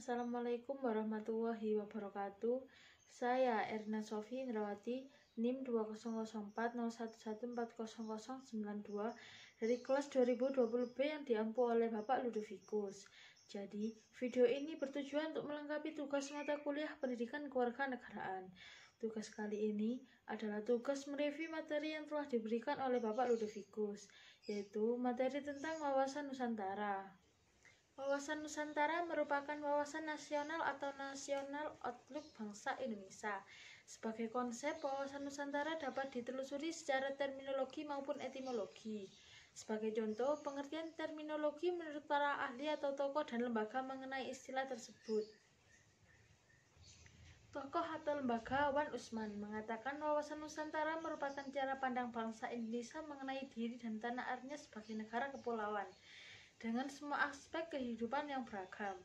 Assalamualaikum warahmatullahi wabarakatuh. Saya Erna Sofi Indrawati, NIM 200401140092 dari kelas 2020B yang diampu oleh Bapak Ludovicus. Jadi, video ini bertujuan untuk melengkapi tugas mata kuliah Pendidikan Kewarganegaraan. Tugas kali ini adalah tugas mereview materi yang telah diberikan oleh Bapak Ludovicus, yaitu materi tentang wawasan Nusantara. Wawasan Nusantara merupakan wawasan nasional atau nasional outlook bangsa Indonesia. Sebagai konsep, wawasan Nusantara dapat ditelusuri secara terminologi maupun etimologi. Sebagai contoh, pengertian terminologi menurut para ahli atau tokoh dan lembaga mengenai istilah tersebut. Tokoh atau lembaga Wan Usman mengatakan wawasan Nusantara merupakan cara pandang bangsa Indonesia mengenai diri dan tanah airnya sebagai negara kepulauan, dengan semua aspek kehidupan yang beragam.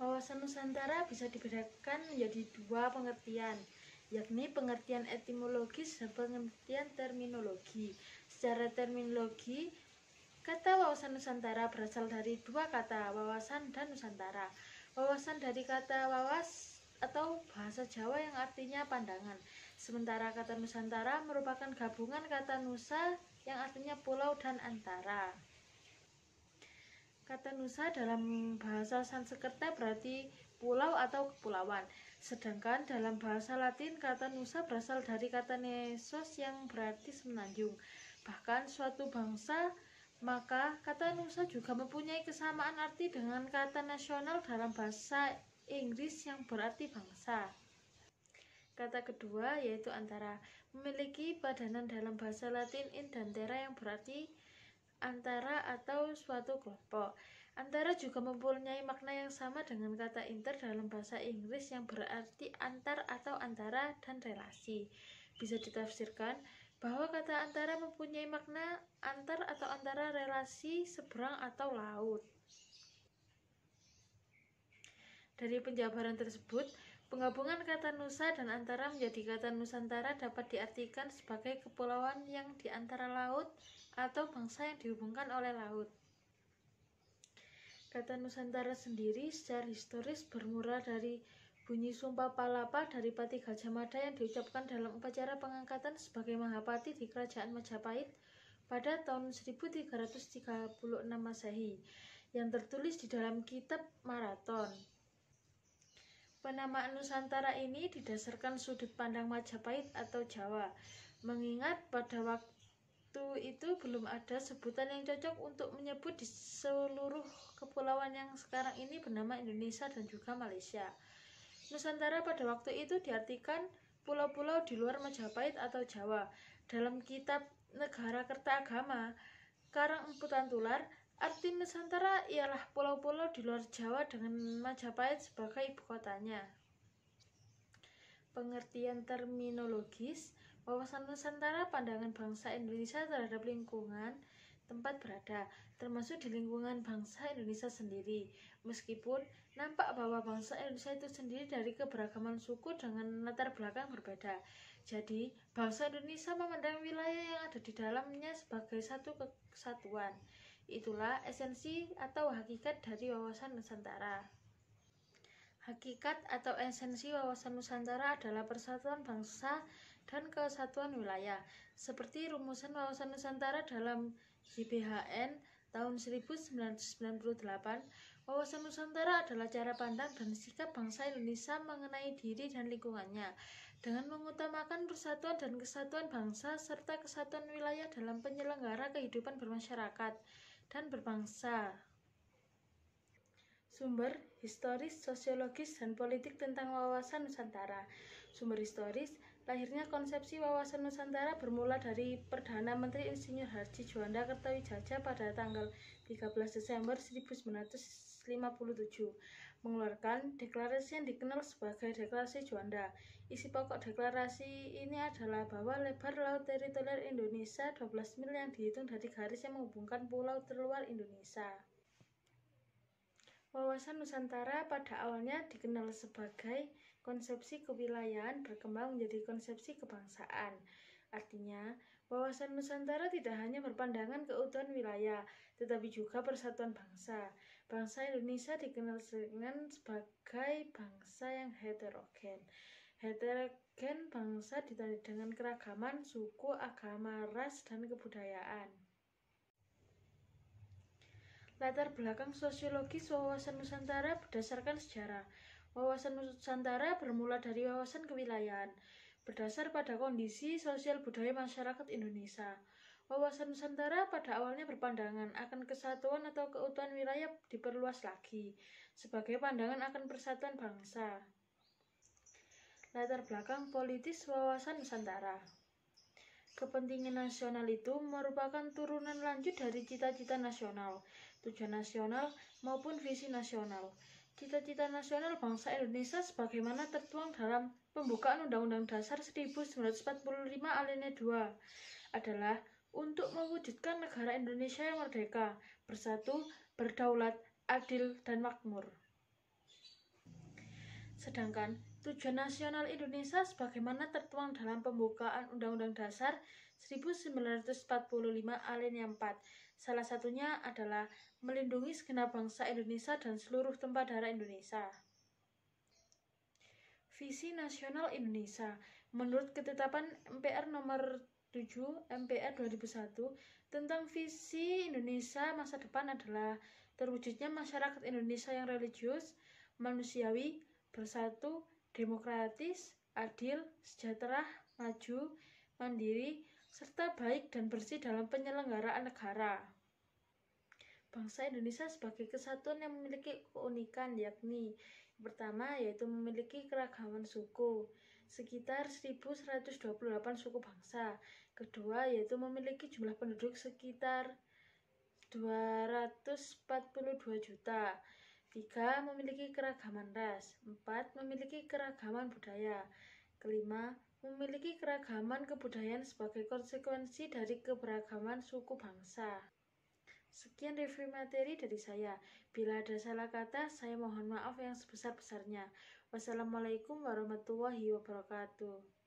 Wawasan Nusantara bisa dibedakan menjadi dua pengertian, yakni pengertian etimologis dan pengertian terminologi. Secara terminologi, kata wawasan Nusantara berasal dari dua kata, wawasan dan Nusantara. Wawasan dari kata wawas atau bahasa Jawa yang artinya pandangan, sementara kata Nusantara merupakan gabungan kata Nusa yang artinya pulau dan antara. Kata Nusa dalam bahasa Sanskerta berarti pulau atau kepulauan, sedangkan dalam bahasa Latin kata Nusa berasal dari kata Nesos yang berarti semenanjung. Bahkan suatu bangsa, maka kata Nusa juga mempunyai kesamaan arti dengan kata nasional dalam bahasa Inggris yang berarti bangsa. Kata kedua yaitu antara, memiliki padanan dalam bahasa Latin in dan terra yang berarti antara atau suatu kelompok. Antara juga mempunyai makna yang sama dengan kata inter dalam bahasa Inggris yang berarti antar atau antara dan relasi. Bisa ditafsirkan bahwa kata antara mempunyai makna antar atau antara relasi seberang atau laut. Dari penjabaran tersebut, penggabungan kata Nusa dan antara menjadi kata Nusantara dapat diartikan sebagai kepulauan yang di antara laut atau bangsa yang dihubungkan oleh laut. Kata Nusantara sendiri secara historis bermula dari bunyi Sumpah Palapa dari Pati Gajah Mada yang diucapkan dalam upacara pengangkatan sebagai Mahapati di Kerajaan Majapahit pada tahun 1336 Masehi, yang tertulis di dalam kitab Marathon. Penamaan Nusantara ini didasarkan sudut pandang Majapahit atau Jawa, mengingat pada waktu itu belum ada sebutan yang cocok untuk menyebut di seluruh kepulauan yang sekarang ini bernama Indonesia dan juga Malaysia. Nusantara pada waktu itu diartikan pulau-pulau di luar Majapahit atau Jawa. Dalam kitab Negara Kerta Agama Karang Emputan Tular, arti Nusantara ialah pulau-pulau di luar Jawa dengan Majapahit sebagai ibu kotanya. Pengertian terminologis, wawasan Nusantara pandangan bangsa Indonesia terhadap lingkungan tempat berada, termasuk di lingkungan bangsa Indonesia sendiri. Meskipun nampak bahwa bangsa Indonesia itu sendiri dari keberagaman suku dengan latar belakang berbeda. Jadi, bangsa Indonesia memandang wilayah yang ada di dalamnya sebagai satu kesatuan. Itulah esensi atau hakikat dari wawasan Nusantara. Hakikat atau esensi wawasan Nusantara adalah persatuan bangsa dan kesatuan wilayah. Seperti rumusan wawasan Nusantara dalam YBHN tahun 1998, wawasan Nusantara adalah cara pandang dan sikap bangsa Indonesia mengenai diri dan lingkungannya, dengan mengutamakan persatuan dan kesatuan bangsa serta kesatuan wilayah dalam penyelenggara kehidupan bermasyarakat dan berbangsa. Sumber historis, sosiologis, dan politik tentang wawasan Nusantara. Sumber historis, lahirnya konsepsi wawasan Nusantara bermula dari Perdana Menteri Insinyur Haji Juanda Kertawijaya pada tanggal 13 Desember 1957, mengeluarkan deklarasi yang dikenal sebagai Deklarasi Juanda. Isi pokok deklarasi ini adalah bahwa lebar laut teritorial Indonesia 12 mil yang dihitung dari garis yang menghubungkan pulau terluar Indonesia. Wawasan Nusantara pada awalnya dikenal sebagai konsepsi kewilayahan berkembang menjadi konsepsi kebangsaan. Artinya, Wawasan Nusantara tidak hanya berpandangan keutuhan wilayah, tetapi juga persatuan bangsa. Bangsa Indonesia dikenal dengan sebagai bangsa yang heterogen. Heterogen bangsa ditandai dengan keragaman suku, agama, ras, dan kebudayaan. Latar belakang sosiologis wawasan Nusantara berdasarkan sejarah. Wawasan Nusantara bermula dari wawasan kewilayahan, berdasar pada kondisi sosial budaya masyarakat Indonesia. Wawasan Nusantara pada awalnya berpandangan akan kesatuan atau keutuhan wilayah diperluas lagi, sebagai pandangan akan persatuan bangsa. Latar belakang politis wawasan Nusantara. Kepentingan nasional itu merupakan turunan lanjut dari cita-cita nasional, tujuan nasional, maupun visi nasional. Cita-cita nasional bangsa Indonesia sebagaimana tertuang dalam pembukaan Undang-Undang Dasar 1945 Alinea 2 adalah untuk mewujudkan negara Indonesia yang merdeka, bersatu, berdaulat, adil, dan makmur. Sedangkan tujuan nasional Indonesia sebagaimana tertuang dalam pembukaan Undang-Undang Dasar 1945 Alinea 4, salah satunya adalah melindungi segenap bangsa Indonesia dan seluruh tumpah darah Indonesia. Visi Nasional Indonesia. Menurut ketetapan MPR nomor 7 MPR 2001 tentang visi Indonesia masa depan adalah terwujudnya masyarakat Indonesia yang religius, manusiawi, bersatu, demokratis, adil, sejahtera, maju, mandiri, serta baik dan bersih dalam penyelenggaraan negara. Bangsa Indonesia sebagai kesatuan yang memiliki keunikan, yakni yang pertama yaitu memiliki keragaman suku, sekitar 1128 suku bangsa. Kedua yaitu memiliki jumlah penduduk sekitar 242 juta. 3. Memiliki keragaman ras. 4. Memiliki keragaman budaya. Kelima, memiliki keragaman kebudayaan sebagai konsekuensi dari keberagaman suku bangsa. Sekian review materi dari saya. Bila ada salah kata, saya mohon maaf yang sebesar-besarnya. Wassalamualaikum warahmatullahi wabarakatuh.